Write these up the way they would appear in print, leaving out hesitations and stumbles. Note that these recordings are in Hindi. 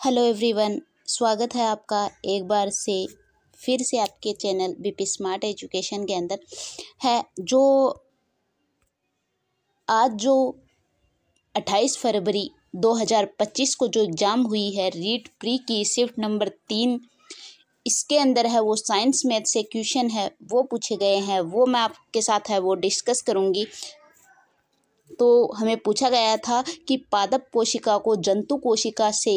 हेलो एवरीवन, स्वागत है आपका एक बार से फिर से आपके चैनल बीपी स्मार्ट एजुकेशन के अंदर है। आज 28 फरवरी 2025 को जो एग्ज़ाम हुई है रीट प्री की शिफ्ट नंबर 3, इसके अंदर है वो साइंस मैथ से क्वेश्चन है वो पूछे गए हैं, वो मैं आपके साथ है वो डिस्कस करूँगी। तो हमें पूछा गया था कि पादप कोशिका को जंतु कोशिका से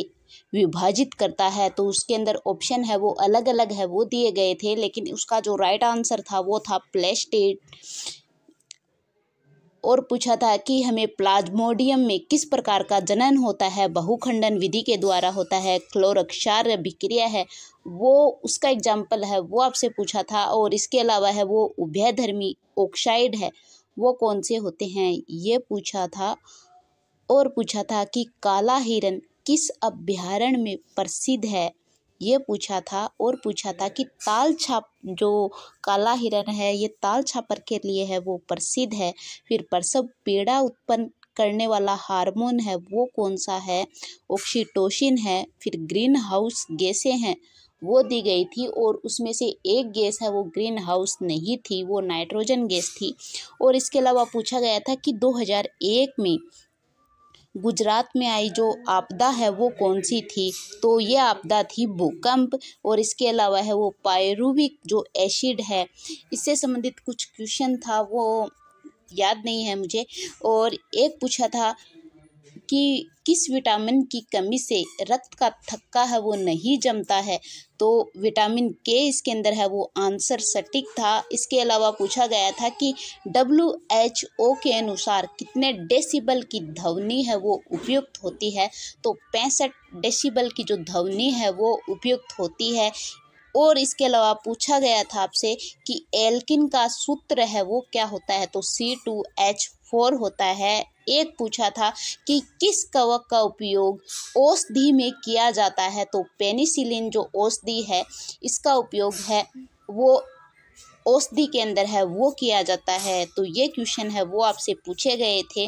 विभाजित करता है, तो उसके अंदर ऑप्शन है वो अलग अलग है वो दिए गए थे, लेकिन उसका जो राइट आंसर था वो था प्लेस्टेड। और पूछा था कि हमें प्लाज्मोडियम में किस प्रकार का जनन होता है, बहुखंडन विधि के द्वारा होता है, क्लोरक्षार अभिक्रिया है वो उसका एग्जाम्पल है वो आपसे पूछा था। और इसके अलावा है वो उभयधर्मी ऑक्साइड है वो कौन से होते हैं ये पूछा था। और पूछा था कि काला हिरन किस अभयारण्य में प्रसिद्ध है ये पूछा था। और पूछा था कि ताल छाप जो काला हिरन है ये ताल छापर के लिए है वो प्रसिद्ध है। फिर प्रसव पीड़ा उत्पन्न करने वाला हार्मोन है वो कौन सा है, ऑक्सीटोसिन है। फिर ग्रीन हाउस गैसें हैं वो दी गई थी, और उसमें से एक गैस है वो ग्रीन हाउस नहीं थी, वो नाइट्रोजन गैस थी। और इसके अलावा पूछा गया था कि 2001 में गुजरात में आई जो आपदा है वो कौन सी थी, तो ये आपदा थी भूकंप। और इसके अलावा है वो पायरुविक जो एसिड है, इससे संबंधित कुछ क्वेश्चन था वो याद नहीं है मुझे। और एक पूछा था कि किस विटामिन की कमी से रक्त का थक्का है वो नहीं जमता है, तो विटामिन के इसके अंदर है वो आंसर सटीक था। इसके अलावा पूछा गया था कि WHO के अनुसार कितने डेसिबल की ध्वनि है वो उपयुक्त होती है, तो 65 डेसिबल की जो ध्वनि है वो उपयुक्त होती है। और इसके अलावा पूछा गया था आपसे कि एल्किन का सूत्र है वो क्या होता है, तो C2H4 होता है। एक पूछा था कि किस कवक का उपयोग औषधि में किया जाता है, तो पेनिसिलिन जो औषधि है इसका उपयोग है वो औषधि के अंदर है वो किया जाता है। तो ये क्वेश्चन है वो आपसे पूछे गए थे।